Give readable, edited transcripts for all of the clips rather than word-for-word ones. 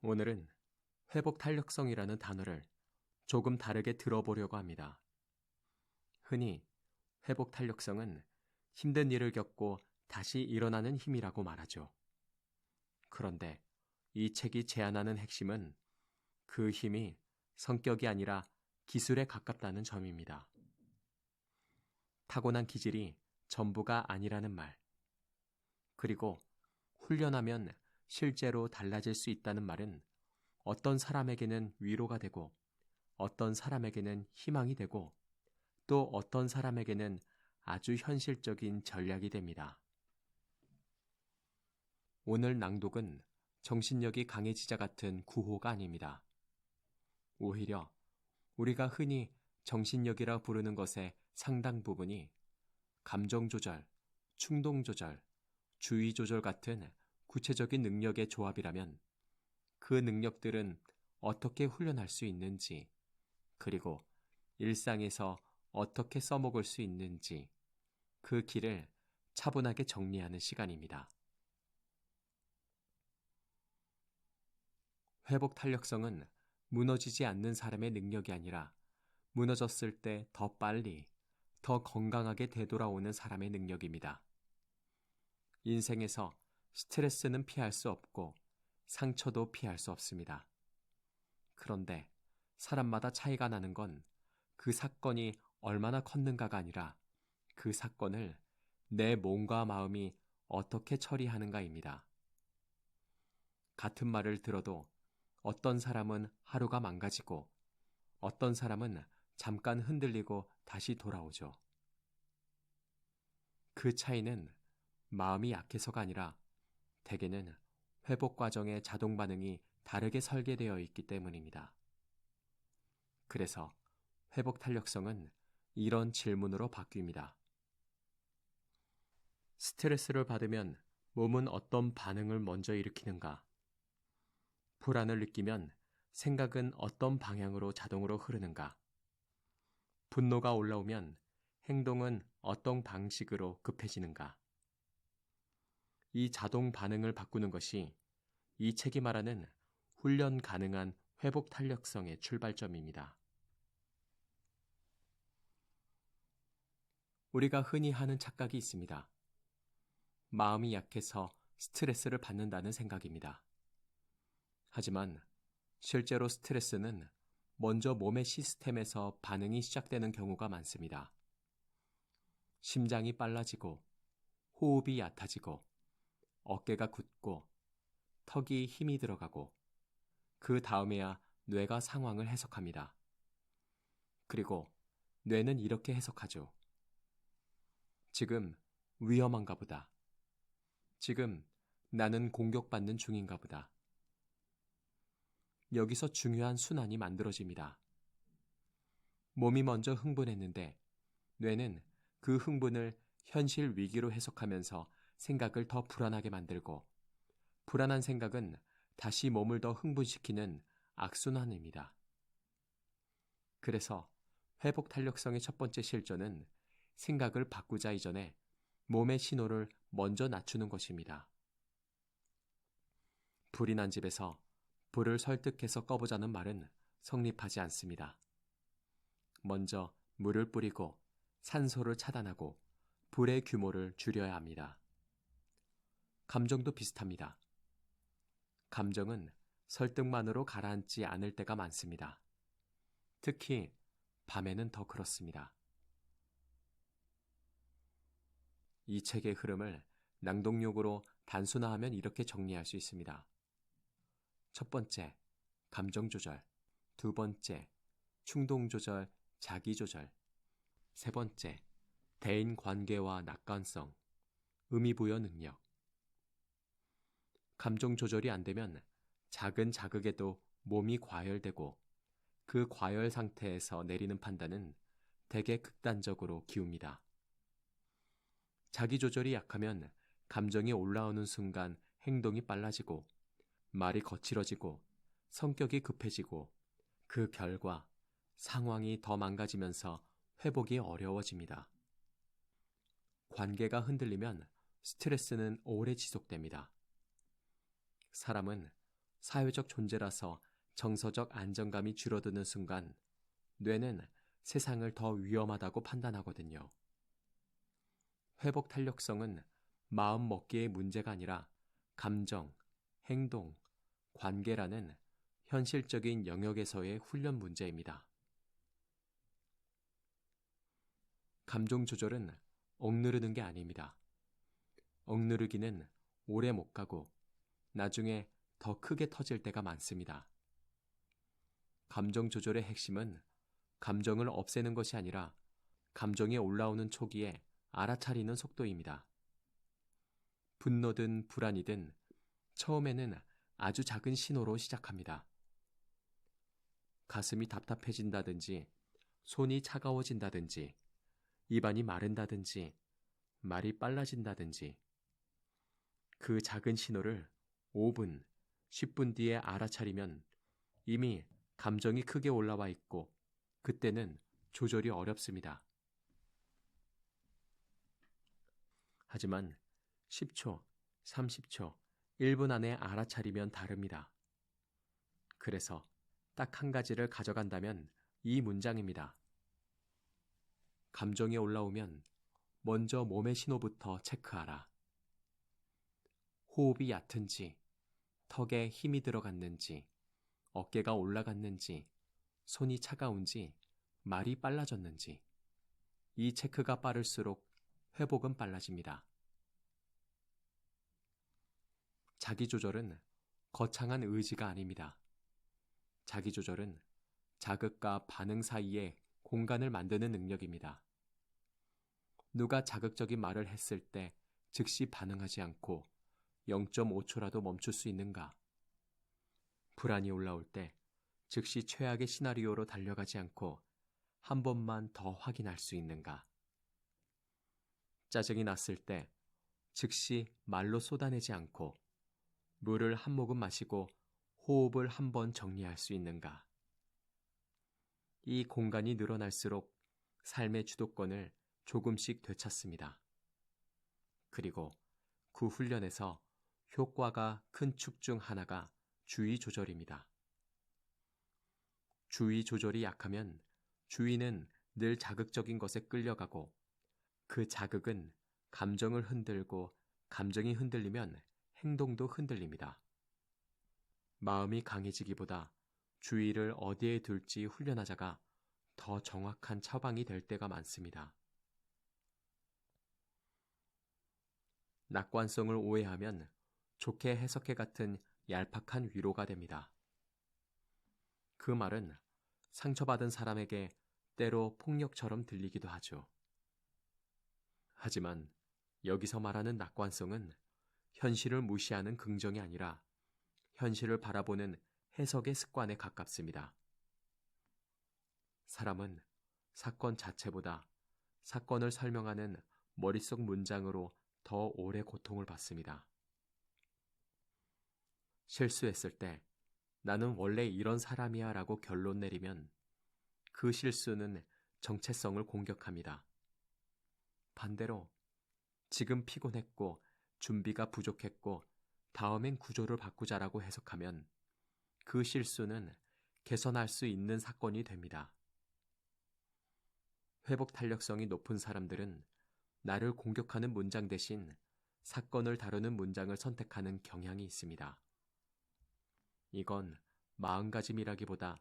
오늘은 회복 탄력성이라는 단어를 조금 다르게 들어보려고 합니다. 흔히 회복 탄력성은 힘든 일을 겪고 다시 일어나는 힘이라고 말하죠. 그런데 이 책이 제안하는 핵심은 그 힘이 성격이 아니라 기술에 가깝다는 점입니다. 타고난 기질이 전부가 아니라는 말, 그리고 훈련하면 실제로 달라질 수 있다는 말은 어떤 사람에게는 위로가 되고 어떤 사람에게는 희망이 되고 또 어떤 사람에게는 아주 현실적인 전략이 됩니다. 오늘 낭독은 정신력이 강해지자 같은 구호가 아닙니다. 오히려 우리가 흔히 정신력이라 부르는 것의 상당 부분이 감정 조절, 충동 조절, 주의 조절 같은 구체적인 능력의 조합이라면 그 능력들은 어떻게 훈련할 수 있는지, 그리고 일상에서 어떻게 써먹을 수 있는지 그 길을 차분하게 정리하는 시간입니다. 회복 탄력성은 무너지지 않는 사람의 능력이 아니라 무너졌을 때 더 빨리, 더 건강하게 되돌아오는 사람의 능력입니다. 인생에서 스트레스는 피할 수 없고 상처도 피할 수 없습니다. 그런데 사람마다 차이가 나는 건 그 사건이 얼마나 컸는가가 아니라 그 사건을 내 몸과 마음이 어떻게 처리하는가입니다. 같은 말을 들어도 어떤 사람은 하루가 망가지고 어떤 사람은 잠깐 흔들리고 다시 돌아오죠. 그 차이는 마음이 약해서가 아니라 대개는 회복 과정의 자동 반응이 다르게 설계되어 있기 때문입니다. 그래서 회복 탄력성은 이런 질문으로 바뀝니다. 스트레스를 받으면 몸은 어떤 반응을 먼저 일으키는가? 불안을 느끼면 생각은 어떤 방향으로 자동으로 흐르는가? 분노가 올라오면 행동은 어떤 방식으로 급해지는가? 이 자동 반응을 바꾸는 것이 이 책이 말하는 훈련 가능한 회복 탄력성의 출발점입니다. 우리가 흔히 하는 착각이 있습니다. 마음이 약해서 스트레스를 받는다는 생각입니다. 하지만 실제로 스트레스는 먼저 몸의 시스템에서 반응이 시작되는 경우가 많습니다. 심장이 빨라지고 호흡이 얕아지고 어깨가 굳고 턱이 힘이 들어가고 그 다음에야 뇌가 상황을 해석합니다. 그리고 뇌는 이렇게 해석하죠. 지금 위험한가 보다. 지금 나는 공격받는 중인가 보다. 여기서 중요한 순환이 만들어집니다. 몸이 먼저 흥분했는데 뇌는 그 흥분을 현실 위기로 해석하면서 생각을 더 불안하게 만들고 불안한 생각은 다시 몸을 더 흥분시키는 악순환입니다. 그래서 회복 탄력성의 첫 번째 실전은 생각을 바꾸자 이전에 몸의 신호를 먼저 낮추는 것입니다. 불이 난 집에서 불을 설득해서 꺼보자는 말은 성립하지 않습니다. 먼저 물을 뿌리고 산소를 차단하고 불의 규모를 줄여야 합니다. 감정도 비슷합니다. 감정은 설득만으로 가라앉지 않을 때가 많습니다. 특히 밤에는 더 그렇습니다. 이 책의 흐름을 낭독용으로 단순화하면 이렇게 정리할 수 있습니다. 첫 번째, 감정 조절. 두 번째, 충동 조절, 자기 조절. 세 번째, 대인 관계와 낙관성, 의미 부여 능력. 감정 조절이 안 되면 작은 자극에도 몸이 과열되고 그 과열 상태에서 내리는 판단은 대개 극단적으로 기웁니다. 자기 조절이 약하면 감정이 올라오는 순간 행동이 빨라지고 말이 거칠어지고 성격이 급해지고 그 결과 상황이 더 망가지면서 회복이 어려워집니다. 관계가 흔들리면 스트레스는 오래 지속됩니다. 사람은 사회적 존재라서 정서적 안정감이 줄어드는 순간 뇌는 세상을 더 위험하다고 판단하거든요. 회복 탄력성은 마음 먹기의 문제가 아니라 감정, 행동, 관계라는 현실적인 영역에서의 훈련 문제입니다. 감정 조절은 억누르는 게 아닙니다. 억누르기는 오래 못 가고 나중에 더 크게 터질 때가 많습니다. 감정 조절의 핵심은 감정을 없애는 것이 아니라 감정이 올라오는 초기에 알아차리는 속도입니다. 분노든 불안이든 처음에는 아주 작은 신호로 시작합니다. 가슴이 답답해진다든지, 손이 차가워진다든지, 입안이 마른다든지, 말이 빨라진다든지, 그 작은 신호를 5분, 10분 뒤에 알아차리면 이미 감정이 크게 올라와 있고 그때는 조절이 어렵습니다. 하지만 10초, 30초, 1분 안에 알아차리면 다릅니다. 그래서 딱 한 가지를 가져간다면 이 문장입니다. 감정이 올라오면 먼저 몸의 신호부터 체크하라. 호흡이 얕은지, 턱에 힘이 들어갔는지, 어깨가 올라갔는지, 손이 차가운지, 말이 빨라졌는지. 이 체크가 빠를수록 회복은 빨라집니다. 자기조절은 거창한 의지가 아닙니다. 자기조절은 자극과 반응 사이에 공간을 만드는 능력입니다. 누가 자극적인 말을 했을 때 즉시 반응하지 않고 0.5초라도 멈출 수 있는가? 불안이 올라올 때 즉시 최악의 시나리오로 달려가지 않고 한 번만 더 확인할 수 있는가? 짜증이 났을 때 즉시 말로 쏟아내지 않고 물을 한 모금 마시고 호흡을 한 번 정리할 수 있는가? 이 공간이 늘어날수록 삶의 주도권을 조금씩 되찾습니다. 그리고 그 훈련에서 효과가 큰 축 중 하나가 주의 조절입니다. 주의 조절이 약하면 주의는 늘 자극적인 것에 끌려가고 그 자극은 감정을 흔들고 감정이 흔들리면 행동도 흔들립니다. 마음이 강해지기보다 주의를 어디에 둘지 훈련하자가 더 정확한 처방이 될 때가 많습니다. 낙관성을 오해하면 좋게 해석해 같은 얄팍한 위로가 됩니다. 그 말은 상처받은 사람에게 때로 폭력처럼 들리기도 하죠. 하지만 여기서 말하는 낙관성은 현실을 무시하는 긍정이 아니라 현실을 바라보는 해석의 습관에 가깝습니다. 사람은 사건 자체보다 사건을 설명하는 머릿속 문장으로 더 오래 고통을 받습니다. 실수했을 때 나는 원래 이런 사람이야 라고 결론 내리면 그 실수는 정체성을 공격합니다. 반대로 지금 피곤했고 준비가 부족했고 다음엔 구조를 바꾸자라고 해석하면 그 실수는 개선할 수 있는 사건이 됩니다. 회복 탄력성이 높은 사람들은 나를 공격하는 문장 대신 사건을 다루는 문장을 선택하는 경향이 있습니다. 이건 마음가짐이라기보다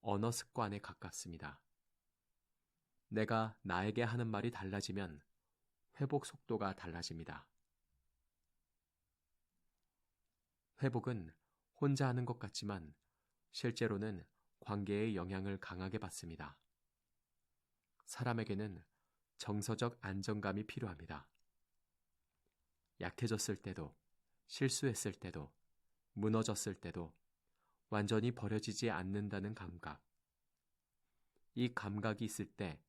언어 습관에 가깝습니다. 내가 나에게 하는 말이 달라지면 회복 속도가 달라집니다. 회복은 혼자 하는 것 같지만 실제로는 관계의 영향을 강하게 받습니다. 사람에게는 정서적 안정감이 필요합니다. 약해졌을 때도, 실수했을 때도, 무너졌을 때도 완전히 버려지지 않는다는 감각. 이 감각이 있을 때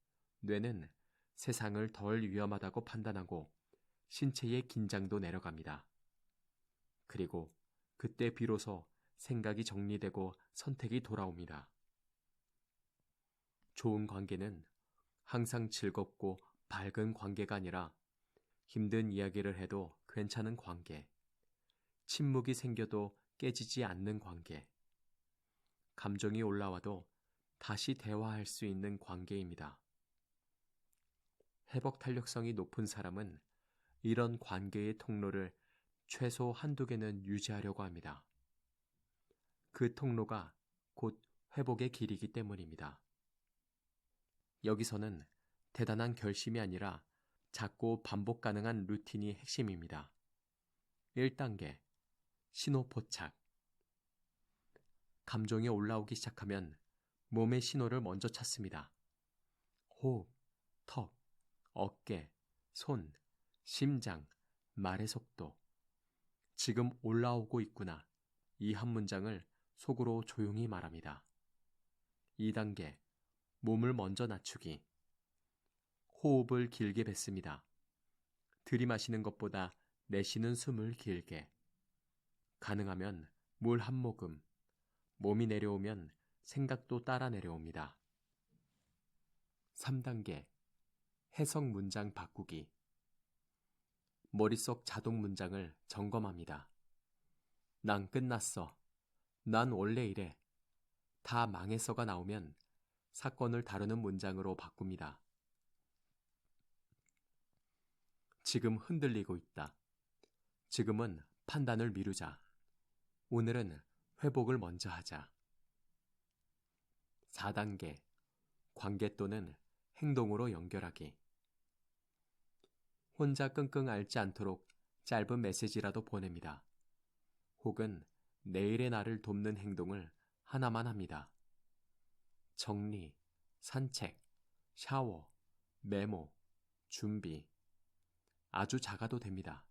뇌는 세상을 덜 위험하다고 판단하고 신체의 긴장도 내려갑니다. 그리고 그때 비로소 생각이 정리되고 선택이 돌아옵니다. 좋은 관계는 항상 즐겁고 밝은 관계가 아니라 힘든 이야기를 해도 괜찮은 관계, 침묵이 생겨도 깨지지 않는 관계. 감정이 올라와도 다시 대화할 수 있는 관계입니다. 회복 탄력성이 높은 사람은 이런 관계의 통로를 최소 한두 개는 유지하려고 합니다. 그 통로가 곧 회복의 길이기 때문입니다. 여기서는 대단한 결심이 아니라 작고 반복 가능한 루틴이 핵심입니다. 1단계, 신호 포착. 감정이 올라오기 시작하면 몸의 신호를 먼저 찾습니다. 호흡, 턱, 어깨, 손, 심장, 말의 속도. 지금 올라오고 있구나. 이 한 문장을 속으로 조용히 말합니다. 2단계, 몸을 먼저 낮추기. 호흡을 길게 뱉습니다. 들이마시는 것보다 내쉬는 숨을 길게. 가능하면 물 한 모금. 몸이 내려오면 생각도 따라 내려옵니다. 3단계, 해석 문장 바꾸기. 머릿속 자동 문장을 점검합니다. 난 끝났어. 난 원래 이래. 다 망했어가 나오면 사건을 다루는 문장으로 바꿉니다. 지금 흔들리고 있다. 지금은 판단을 미루자. 오늘은 회복을 먼저 하자. 4단계, 관계 또는 행동으로 연결하기. 혼자 끙끙 앓지 않도록 짧은 메시지라도 보냅니다. 혹은 내일의 나를 돕는 행동을 하나만 합니다. 정리, 산책, 샤워, 메모, 준비. 아주 작아도 됩니다.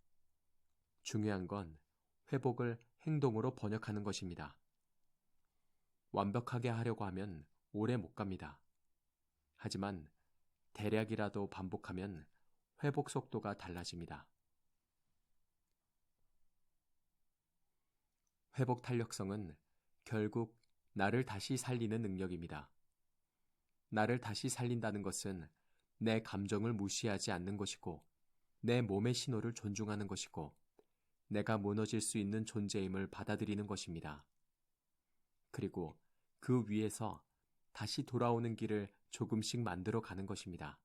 중요한 건 회복을 행동으로 번역하는 것입니다. 완벽하게 하려고 하면 오래 못 갑니다. 하지만 대략이라도 반복하면 회복 속도가 달라집니다. 회복 탄력성은 결국 나를 다시 살리는 능력입니다. 나를 다시 살린다는 것은 내 감정을 무시하지 않는 것이고 내 몸의 신호를 존중하는 것이고 내가 무너질 수 있는 존재임을 받아들이는 것입니다. 그리고 그 위에서 다시 돌아오는 길을 조금씩 만들어 가는 것입니다.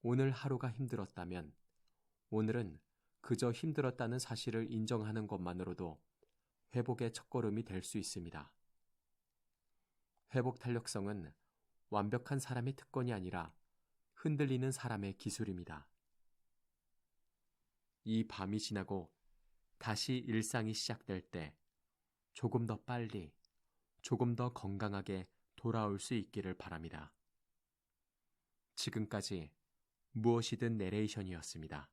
오늘 하루가 힘들었다면 오늘은 그저 힘들었다는 사실을 인정하는 것만으로도 회복의 첫걸음이 될 수 있습니다. 회복 탄력성은 완벽한 사람의 특권이 아니라 흔들리는 사람의 기술입니다. 이 밤이 지나고 다시 일상이 시작될 때 조금 더 빨리, 조금 더 건강하게 돌아올 수 있기를 바랍니다. 지금까지 무엇이든 내레이션이었습니다.